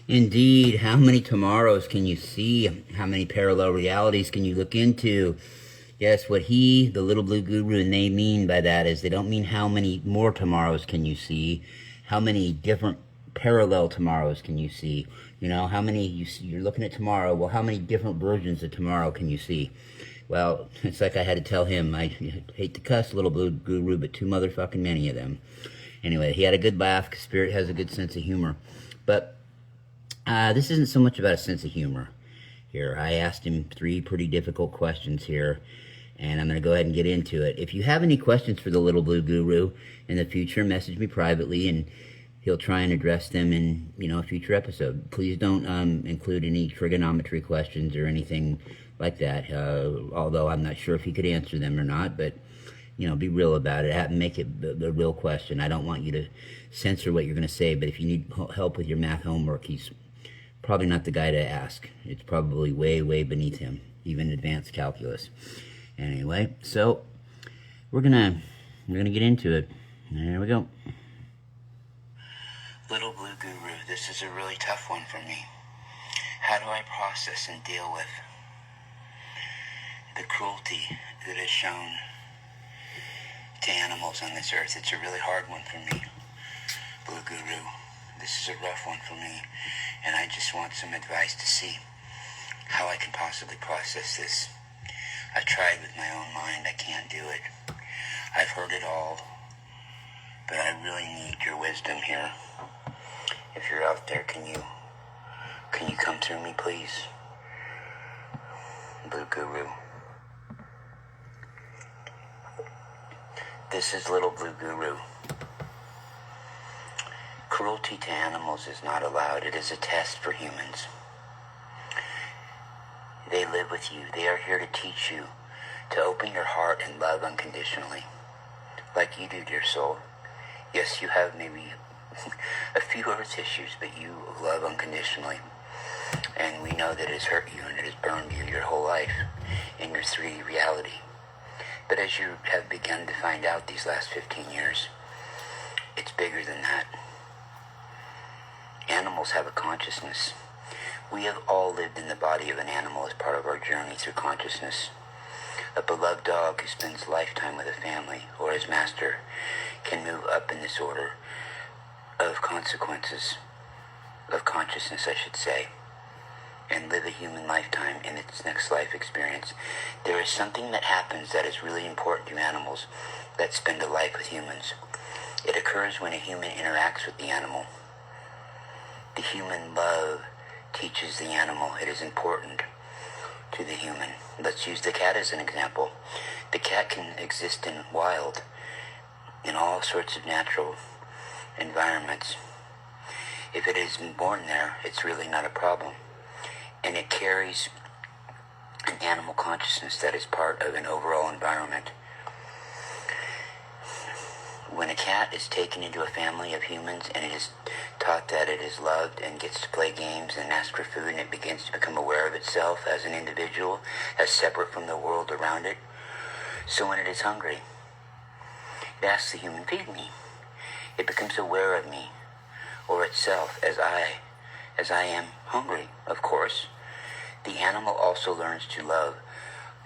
Indeed, how many tomorrows can you see? How many parallel realities can you look into? Yes, what he, the Little Blue Guru, and they mean by that is they don't mean how many more tomorrows can you see, how many different parallel tomorrows can you see? You know, how many you're looking at tomorrow, well, how many different versions of tomorrow can you see? Well, it's like I had to tell him, I hate to cuss, Little Blue Guru, but too motherfucking many of them. Anyway, he had a good laugh. Spirit has a good sense of humor. But this isn't so much about a sense of humor here. I asked him 3 pretty difficult questions here, and I'm going to go ahead and get into it. If you have any questions for the Little Blue Guru in the future, message me privately, and he'll try and address them in, a future episode. Please don't include any trigonometry questions or anything like that, although I'm not sure if he could answer them or not, but, be real about it. Make it the real question. I don't want you to censor what you're going to say, but if you need help with your math homework, he's probably not the guy to ask. It's probably way, way beneath him, even advanced calculus. Anyway, so we're gonna get into it. There we go. Little Blue Guru, this is a really tough one for me. How do I process and deal with the cruelty that is shown to animals on this earth? It's a really hard one for me, Blue Guru. This is a rough one for me, and I just want some advice to see how I can possibly process this. I've tried with my own mind. I can't do it. I've heard it all, but I really need your wisdom here. If you're out there, can you come through me, please? Blue Guru. This is Little Blue Guru. Cruelty to animals is not allowed. It is a test for humans. They live with you. They are here to teach you to open your heart and love unconditionally, like you do, dear soul. Yes, you have maybe a few earth issues, but you love unconditionally. And we know that it has hurt you and it has burned you your whole life in your 3D reality. But as you have begun to find out these last 15 years, it's bigger than that. Animals have a consciousness. We have all lived in the body of an animal as part of our journey through consciousness. A beloved dog who spends a lifetime with a family or his master can move up in this order of consequences, of consciousness, I should say, and live a human lifetime in its next life experience. There is something that happens that is really important to animals that spend a life with humans. It occurs when a human interacts with the animal. The human love teaches the animal. It is important to the human. Let's use the cat as an example. The cat can exist in wild, in all sorts of natural environments. If it is born there, it's really not a problem. And it carries an animal consciousness that is part of an overall environment. When a cat is taken into a family of humans and it is taught that it is loved and gets to play games and ask for food, and it begins to become aware of itself as an individual, as separate from the world around it. So when it is hungry, it asks the human, feed me. It becomes aware of me or itself as I am hungry, of course. The animal also learns to love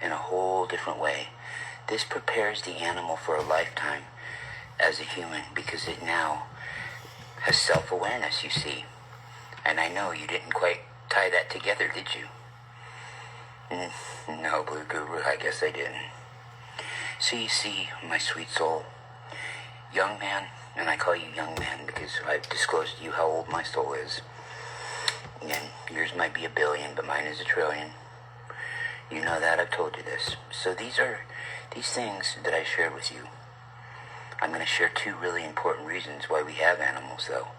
in a whole different way. This prepares the animal for a lifetime as a human, because it now has self-awareness, you see. And I know you didn't quite tie that together, did you? No, Blue Guru, I guess I didn't. So you see, my sweet soul, young man, and I call you young man because I've disclosed to you how old my soul is. And yours might be 1 billion, but mine is 1 trillion. You know that, I've told you this. So these things that I shared with you. I'm going to share 2 really important reasons why we have animals, though.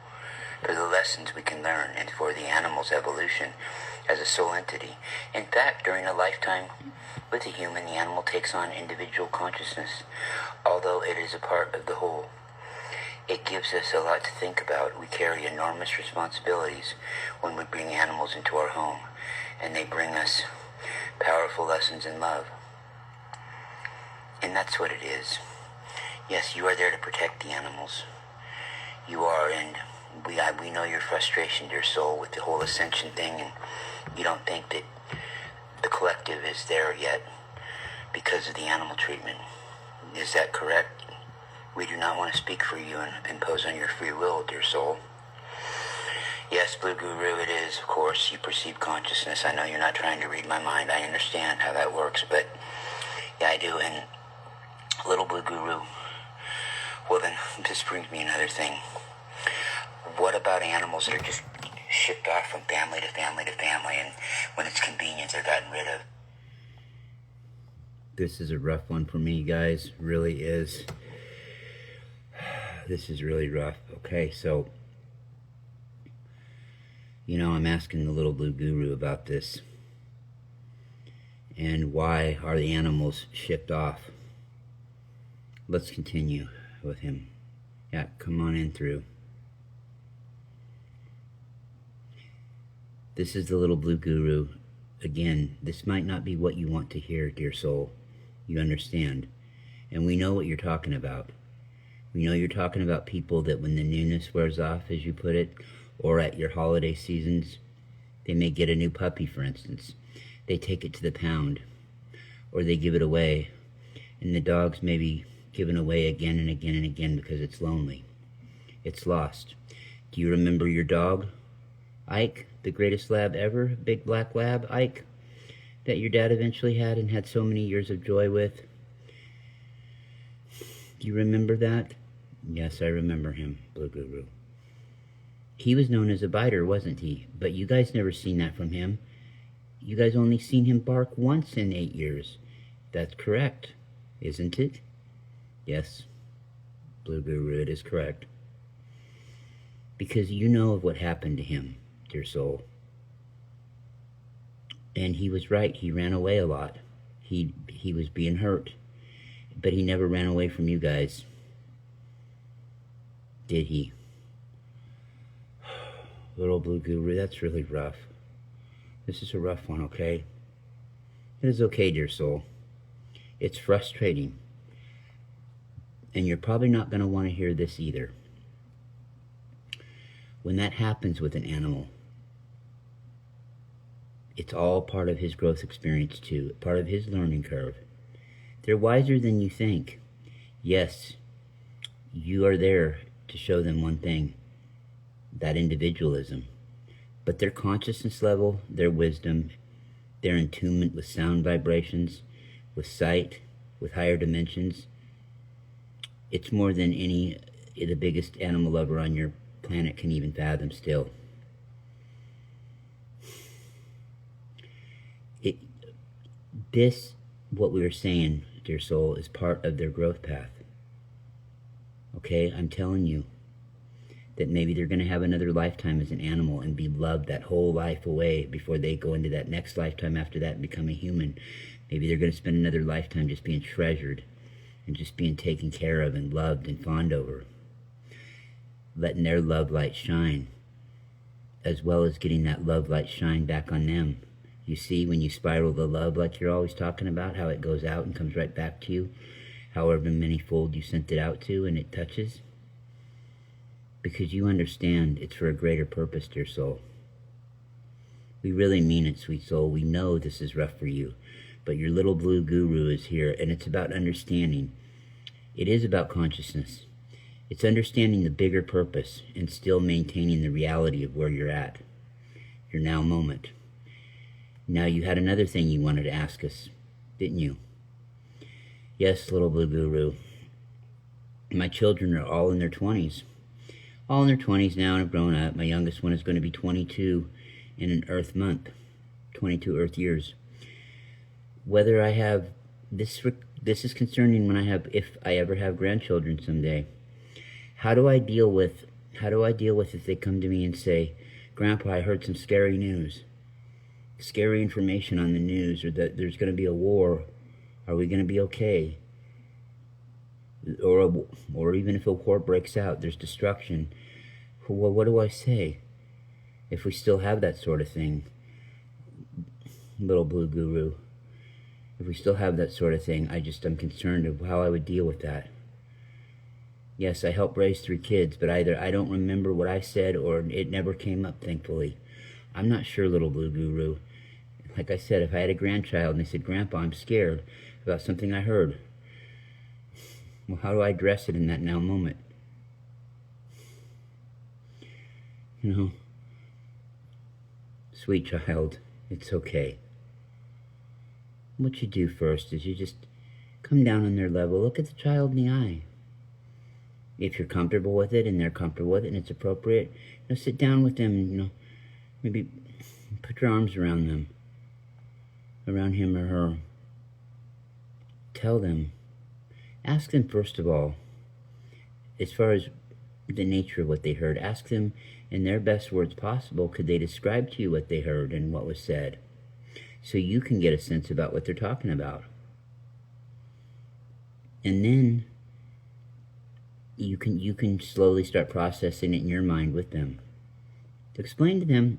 For the lessons we can learn and for the animal's evolution as a soul entity. In fact, during a lifetime with a human, the animal takes on individual consciousness, although it is a part of the whole. It gives us a lot to think about. We carry enormous responsibilities when we bring animals into our home, and they bring us powerful lessons in love. And that's what it is. Yes, you are there to protect the animals. You are, and We know your frustration, dear soul, with the whole ascension thing, and you don't think that the collective is there yet because of the animal treatment. Is that correct? We do not want to speak for you and impose on your free will, dear soul. Yes, Blue Guru, it is, of course, you perceive consciousness. I know you're not trying to read my mind. I understand how that works, but yeah, I do. And Little Blue Guru, well then, this brings me another thing. What about animals that are just shipped off from family to family to family, and when it's convenient, they're gotten rid of? This is a rough one for me, guys. Really is. This is really rough. Okay, so, you know, I'm asking the Little Blue Guru about this. And why are the animals shipped off? Let's continue with him. Yeah, come on in through. This is the Little Blue Guru. Again, this might not be what you want to hear, dear soul. You understand. And we know what you're talking about. We know you're talking about people that when the newness wears off, as you put it, or at your holiday seasons, they may get a new puppy, for instance. They take it to the pound, or they give it away, and the dog's maybe given away again and again and again because it's lonely. It's lost. Do you remember your dog, Ike, the greatest lab ever, big black lab, Ike, that your dad eventually had and had so many years of joy with? Do you remember that? Yes, I remember him, Blue Guru. He was known as a biter, wasn't he? But you guys never seen that from him. You guys only seen him bark once in 8 years. That's correct, isn't it? Yes, Blue Guru, it is correct. Because you know of what happened to him, dear soul. And he was right, he ran away a lot. He was being hurt. But he never ran away from you guys. Did he? Little Blue Guru, that's really rough. This is a rough one, okay? It is okay, dear soul. It's frustrating. And you're probably not going to want to hear this either. When that happens with an animal, it's all part of his growth experience too, part of his learning curve. They're wiser than you think. Yes, you are there to show them one thing, that individualism. But their consciousness level, their wisdom, their attunement with sound vibrations, with sight, with higher dimensions, it's more than the biggest animal lover on your planet can even fathom still. What we were saying, dear soul, is part of their growth path. Okay, I'm telling you that maybe they're going to have another lifetime as an animal and be loved that whole life away before they go into that next lifetime after that and become a human. Maybe they're going to spend another lifetime just being treasured and just being taken care of and loved and fawned over, letting their love light shine, as well as getting that love light shine back on them. You see, when you spiral the love like you're always talking about, how it goes out and comes right back to you, however many fold you sent it out to, and it touches. Because you understand it's for a greater purpose, dear soul. We really mean it, sweet soul. We know this is rough for you, but your Little Blue Guru is here, and it's about understanding. It is about consciousness. It's understanding the bigger purpose and still maintaining the reality of where you're at, your now moment. Now, you had another thing you wanted to ask us, didn't you? Yes, Little Blue Guru. My children are all in their 20s. All in their 20s now and have grown up. My youngest one is going to be 22 in an Earth month. 22 Earth years. Whether I have... This is concerning when if I ever have grandchildren someday. How do I deal with if they come to me and say, Grandpa, I heard some scary news. Scary information on the news, or that there's going to be a war. Are we going to be okay? Or even if a war breaks out, there's destruction. Well, what do I say? If we still have that sort of thing, Little Blue Guru. If we still have that sort of thing, I'm concerned of how I would deal with that. Yes, I helped raise 3 kids, but either I don't remember what I said or it never came up, thankfully. I'm not sure, Little Blue Guru. Like I said, if I had a grandchild and they said, Grandpa, I'm scared about something I heard, well, how do I address it in that now moment? You know, sweet child, it's okay. What you do first is you just come down on their level, look at the child in the eye. If you're comfortable with it and they're comfortable with it and it's appropriate, sit down with them and, maybe put your arms around them, around him or her. Tell them. Ask them, first of all, as far as the nature of what they heard, ask them in their best words possible, could they describe to you what they heard and what was said, so you can get a sense about what they're talking about. And then you can slowly start processing it in your mind with them. To explain to them,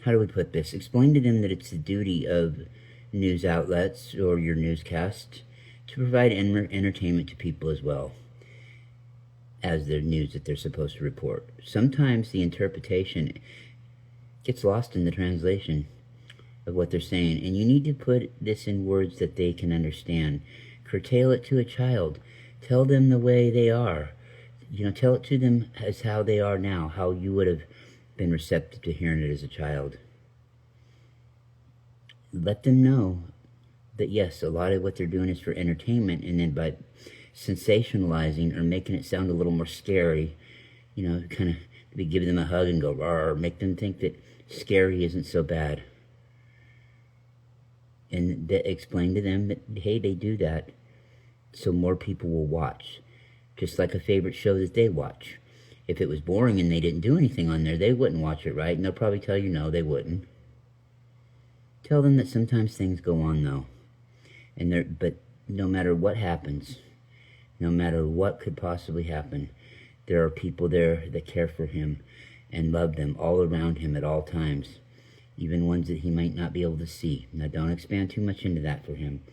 how do we put this? Explain to them that it's the duty of news outlets or your newscast to provide entertainment to people as well as the news that they're supposed to report. Sometimes the interpretation gets lost in the translation of what they're saying, and you need to put this in words that they can understand. Curtail it to a child. Tell them the way they are. Tell it to them as how they are now, how you would have been receptive to hearing it as a child. Let them know that yes, a lot of what they're doing is for entertainment, and then by sensationalizing or making it sound a little more scary, kind of maybe give them a hug and go rawr, make them think that scary isn't so bad. And explain to them that, hey, they do that so more people will watch. Just like a favorite show that they watch. If it was boring and they didn't do anything on there, they wouldn't watch it, right? And they'll probably tell you no, they wouldn't. Tell them that sometimes things go on, though. But no matter what happens, no matter what could possibly happen, there are people there that care for him and love them all around him at all times, even ones that he might not be able to see. Now, don't expand too much into that for him.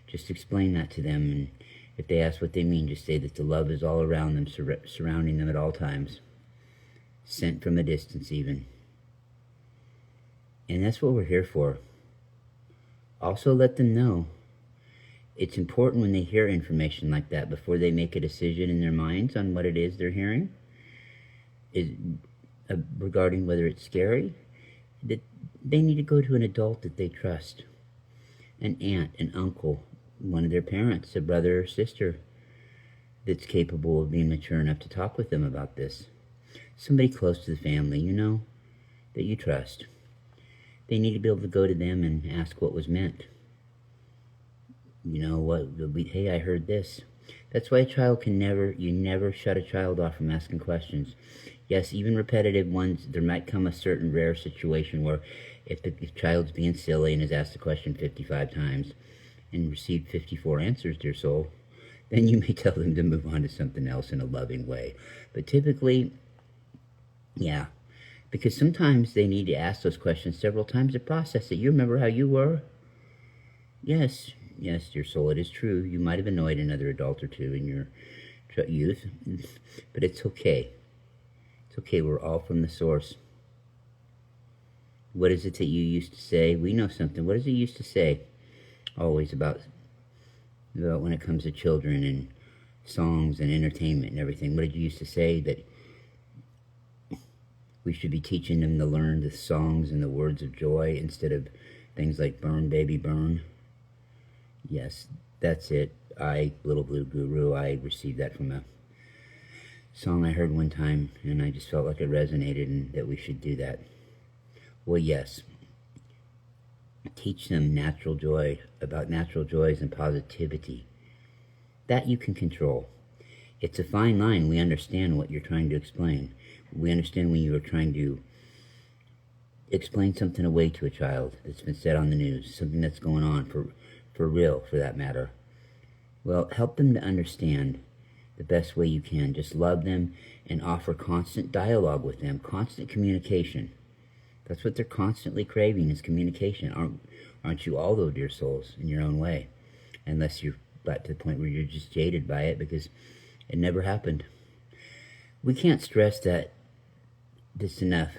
Just explain that to them, and if they ask what they mean, just say that the love is all around them, surrounding them at all times, sent from a distance even. And that's what we're here for. Also, let them know it's important when they hear information like that, before they make a decision in their minds on what it is they're hearing, regarding whether it's scary, that they need to go to an adult that they trust, an aunt, an uncle, one of their parents, a brother or sister that's capable of being mature enough to talk with them about this. Somebody close to the family, that you trust. They need to be able to go to them and ask what was meant. Hey, I heard this. That's why you never shut a child off from asking questions. Yes, even repetitive ones, there might come a certain rare situation where if the child's being silly and has asked the question 55 times and received 54 answers, dear soul, then you may tell them to move on to something else in a loving way. But typically, yeah, because sometimes they need to ask those questions several times to process it. You remember how you were? Yes, dear soul, it is true. You might have annoyed another adult or two in your youth, but it's okay. It's okay. We're all from the source. What is it that you used to say? We know something. What is it you used to say? Always about when it comes to children and songs and entertainment and everything. What did you used to say? That we should be teaching them to learn the songs and the words of joy instead of things like burn, baby, burn. Yes, that's it. Little Blue Guru, I received that from a song I heard one time, and I just felt like it resonated and that we should do that. Well, yes. Teach them natural joy, about natural joys and positivity. That you can control. It's a fine line. We understand what you're trying to explain. We understand when you are trying to explain something away to a child that's been said on the news, something that's going on for real, for that matter. Well, help them to understand the best way you can. Just love them and offer constant dialogue with them, constant communication. That's what they're constantly craving, is communication. Aren't you all, though, dear souls, in your own way? Unless you're back to the point where you're just jaded by it, because It never happened. We can't stress that this enough,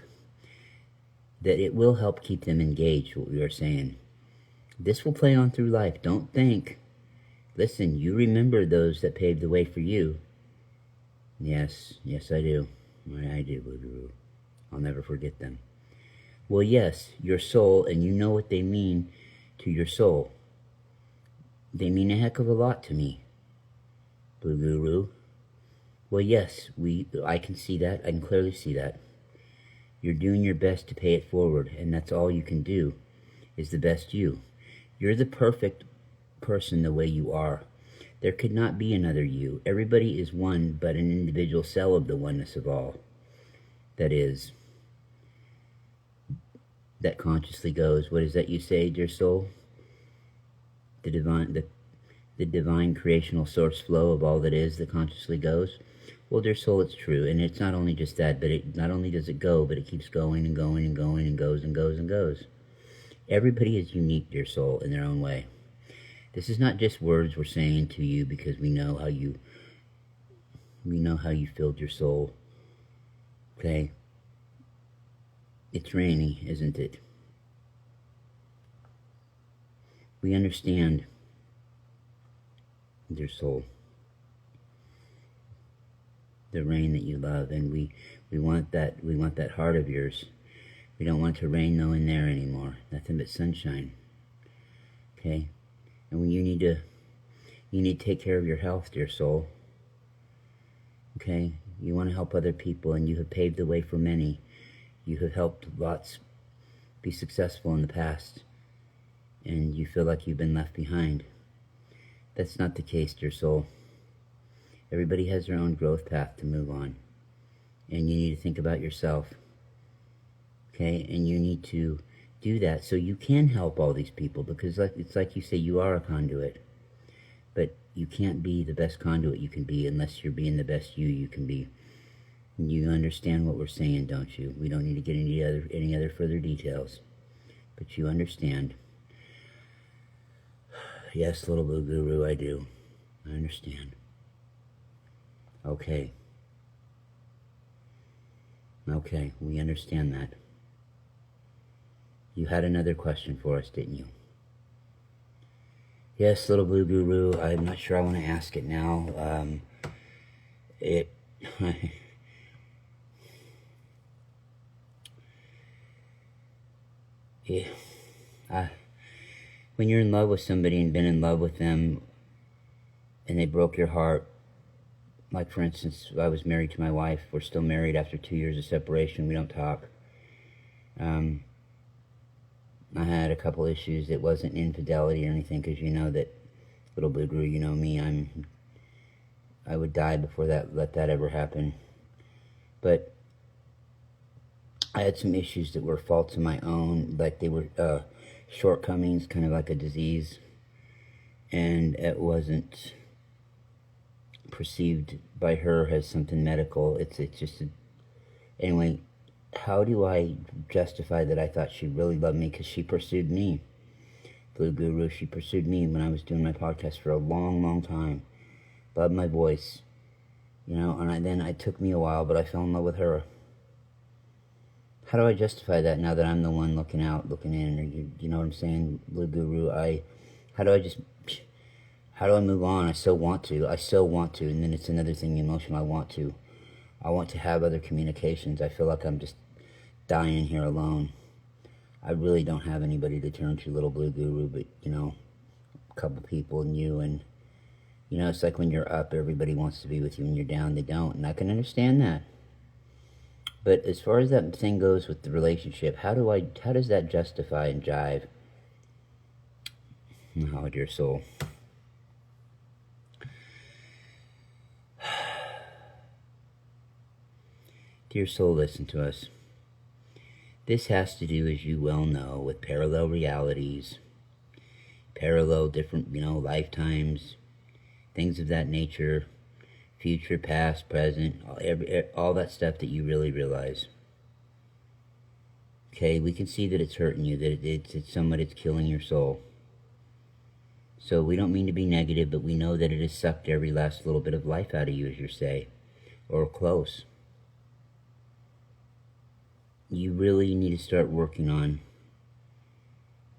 that it will help keep them engaged, what we are saying. This will play on through life. Don't think. Listen, you remember those that paved the way for you. Yes, I do. I do, Blue Guru. I'll never forget them. Well, yes, your soul, and you know what they mean to your soul. They mean a heck of a lot to me, Blue Guru. Well, yes, I can see that. I can clearly see that. You're doing your best to pay it forward, and that's all you can do, is the best you. You're the perfect person the way you are. There could not be another you. Everybody is one, but an individual cell of the oneness of all. That is, that consciously goes. What is that you say, dear soul? The divine creational source flow of all that is that consciously goes. Well, dear soul, it's true. And it's not only just that, but it not only does it go, but it keeps going and going and going and goes and goes and goes. Everybody is unique, dear soul, in their own way. This is not just words we're saying to you because we know how you filled your soul. Okay? It's rainy, isn't it? We understand, dear soul, the rain that you love, and we want that heart of yours. We don't want to rain though in there anymore. Nothing but sunshine. Okay? And when you need to take care of your health, dear soul. Okay? You want to help other people, and you have paved the way for many. You have helped lots be successful in the past, and you feel like you've been left behind. That's not the case, dear soul. Everybody has their own growth path to move on, and you need to think about yourself. Okay? And you need to do that so you can help all these people, because it's like you say, you are a conduit. But you can't be the best conduit you can be unless you're being the best you can be. You understand what we're saying, don't you? We don't need to get into any other further details. But you understand. Yes, Little Blue Guru, I do. I understand. Okay. Okay, we understand that. You had another question for us, didn't you? Yes, Little Blue Guru, I'm not sure I want to ask it now. When you're in love with somebody and been in love with them and they broke your heart, like for instance, I was married to my wife. We're still married after 2 years of separation. We don't talk. I had a couple issues. It wasn't infidelity or anything, because you know that, Little Blue Guru, you know me, I would die before let that ever happen. But I had some issues that were faults of my own, like they were shortcomings, kind of like a disease, and it wasn't perceived by her as something medical. It's just anyway. How do I justify that I thought she really loved me? Because she pursued me, Blue Guru. She pursued me when I was doing my podcast for a long, long time. Loved my voice, you know. And then it took me a while, but I fell in love with her. How do I justify that now that I'm the one looking out, looking in? Or you know what I'm saying, Blue Guru? How do I move on? I still want to. And then it's another thing, emotion. I want to have other communications. I feel like I'm just dying here alone. I really don't have anybody to turn to, Little Blue Guru, but, you know, a couple people and you, and, you know, it's like when you're up, everybody wants to be with you. When you're down, they don't, and I can understand that. But as far as that thing goes with the relationship, how does that justify and jive? Oh, dear soul. Dear soul, listen to us. This has to do, as you well know, with parallel realities, parallel different, you know, lifetimes, things of that nature, future, past, present, all that stuff that you really realize. Okay, we can see that it's hurting you, that it's somewhat, it's killing your soul. So we don't mean to be negative, but we know that it has sucked every last little bit of life out of you, as you say, or close. You really need to start working on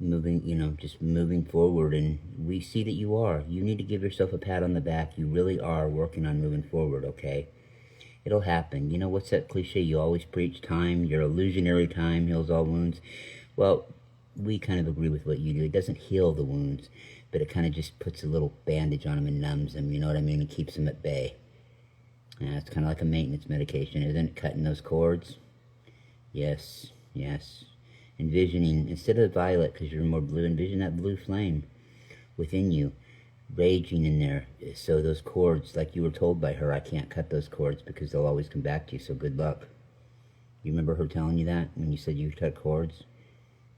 moving, just moving forward, and we see that you are. You need to give yourself a pat on the back. You really are working on moving forward, okay? It'll happen. You know, what's that cliche you always preach? Time, your illusionary time heals all wounds. Well, we kind of agree with what you do. It doesn't heal the wounds, but it kind of just puts a little bandage on them and numbs them, you know what I mean? And keeps them at bay. Yeah, it's kind of like a maintenance medication, isn't it? Cutting those cords. Yes, yes. Envisioning, instead of violet, because you're more blue, envision that blue flame within you, raging in there. So those cords, like you were told by her, I can't cut those cords because they'll always come back to you, so good luck. You remember her telling you that when you said you cut cords?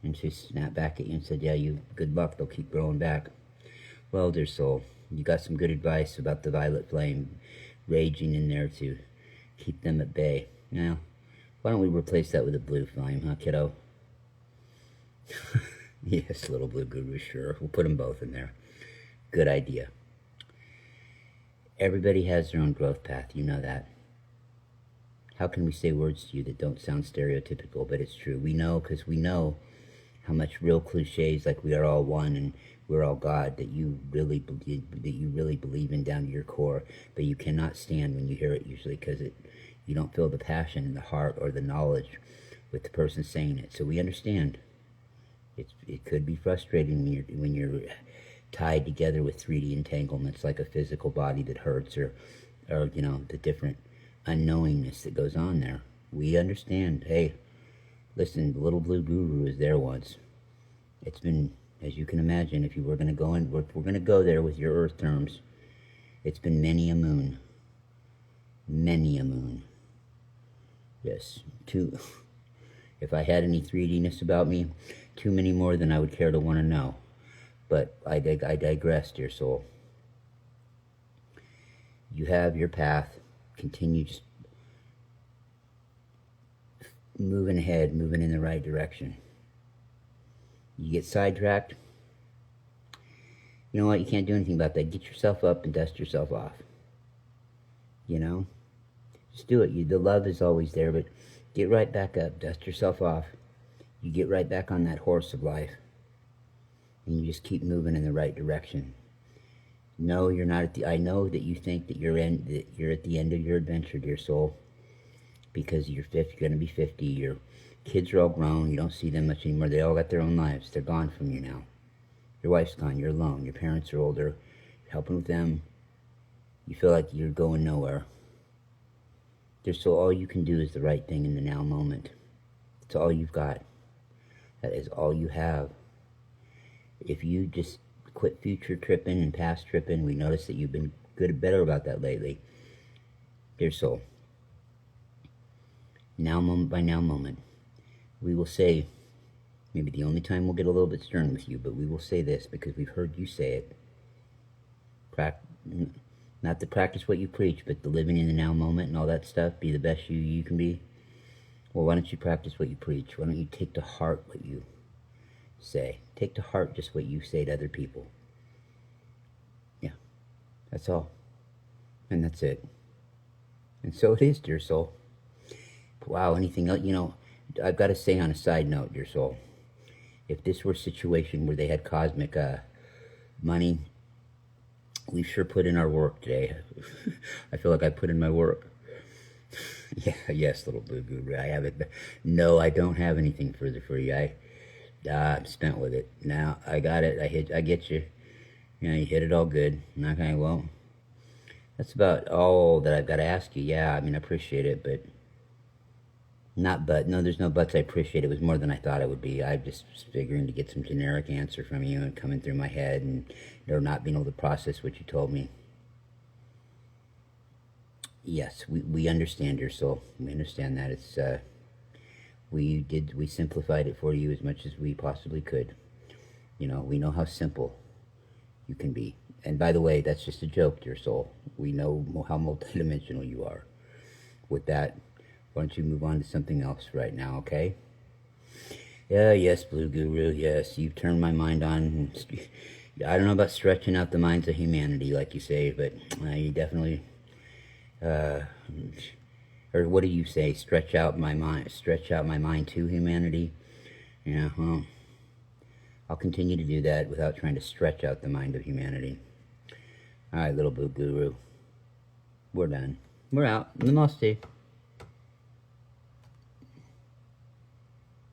And she snapped back at you and said, yeah, good luck, they'll keep growing back. Well, dear soul, you got some good advice about the violet flame raging in there to keep them at bay. Now, why don't we replace that with a blue flame, huh, kiddo? Yes, Little Blue Guru, sure. We'll put them both in there. Good idea. Everybody has their own growth path, you know that. How can we say words to you that don't sound stereotypical, but it's true? We know, because we know how much real cliches like we are all one and we're all God that you really believe in down to your core, but you cannot stand when you hear it usually because you don't feel the passion in the heart or the knowledge with the person saying it. So we understand. It could be frustrating when you're tied together with 3D entanglements like a physical body that hurts or the different unknowingness that goes on there. We understand. Hey, listen, the Little Blue Guru was there once. It's been, as you can imagine, if you were going to go in, we're going to go there with your earth terms. It's been many a moon. Many a moon. Yes, if I had any 3D-ness about me, too many more than I would care to want to know. But I digress, dear soul. You have your path. Continue just moving ahead, moving in the right direction. You get sidetracked, you know what, you can't do anything about that. Get yourself up and dust yourself off. You know? Just do it. The love is always there, but get right back up, dust yourself off. You get right back on that horse of life. And you just keep moving in the right direction. No, you're not at the... I know that you think that you're at the end of your adventure, dear soul. Because you're going to be 50. Your kids are all grown. You don't see them much anymore. They all got their own lives. They're gone from you now. Your wife's gone. You're alone. Your parents are older. You're helping with them. You feel like you're going nowhere. So all you can do is the right thing in the now moment. It's all you've got. That is all you have. If you just quit future tripping and past tripping, we notice that you've been better about that lately. Dear soul, now moment by now moment, we will say, maybe the only time we'll get a little bit stern with you, but we will say this because we've heard you say it. Not to practice what you preach, but the living in the now moment and all that stuff, be the best you can be. Well, why don't you practice what you preach? Why don't you take to heart what you say? Take to heart just what you say to other people. Yeah, that's all. And that's it. And so it is, dear soul. Wow, anything else? You know, I've got to say on a side note, dear soul, if this were a situation where they had cosmic money, we've sure put in our work today. I feel like I put in my work. Yeah, yes, Little Blue Guru, I have it. No, I don't have anything further for you. I'm spent with it. Now, I got it. I get you. You know, you hit it all good. Okay, well, that's about all that I've got to ask you. Yeah, I mean, I appreciate it, but... No, there's no buts. I appreciate it. It was more than I thought it would be. I just was figuring to get some generic answer from you and coming through my head and not being able to process what you told me. Yes, we understand your soul. We understand that. It's we simplified it for you as much as we possibly could. You know, we know how simple you can be. And by the way, that's just a joke, dear soul. We know how multidimensional you are. With that, why don't you move on to something else right now, okay? Yeah, yes, Blue Guru, yes. You've turned my mind on. I don't know about stretching out the minds of humanity, like you say, but you definitely, or what do you say? Stretch out my mind to humanity. Yeah, well, I'll continue to do that without trying to stretch out the mind of humanity. All right, Little Blue Guru, we're done. We're out. Namaste.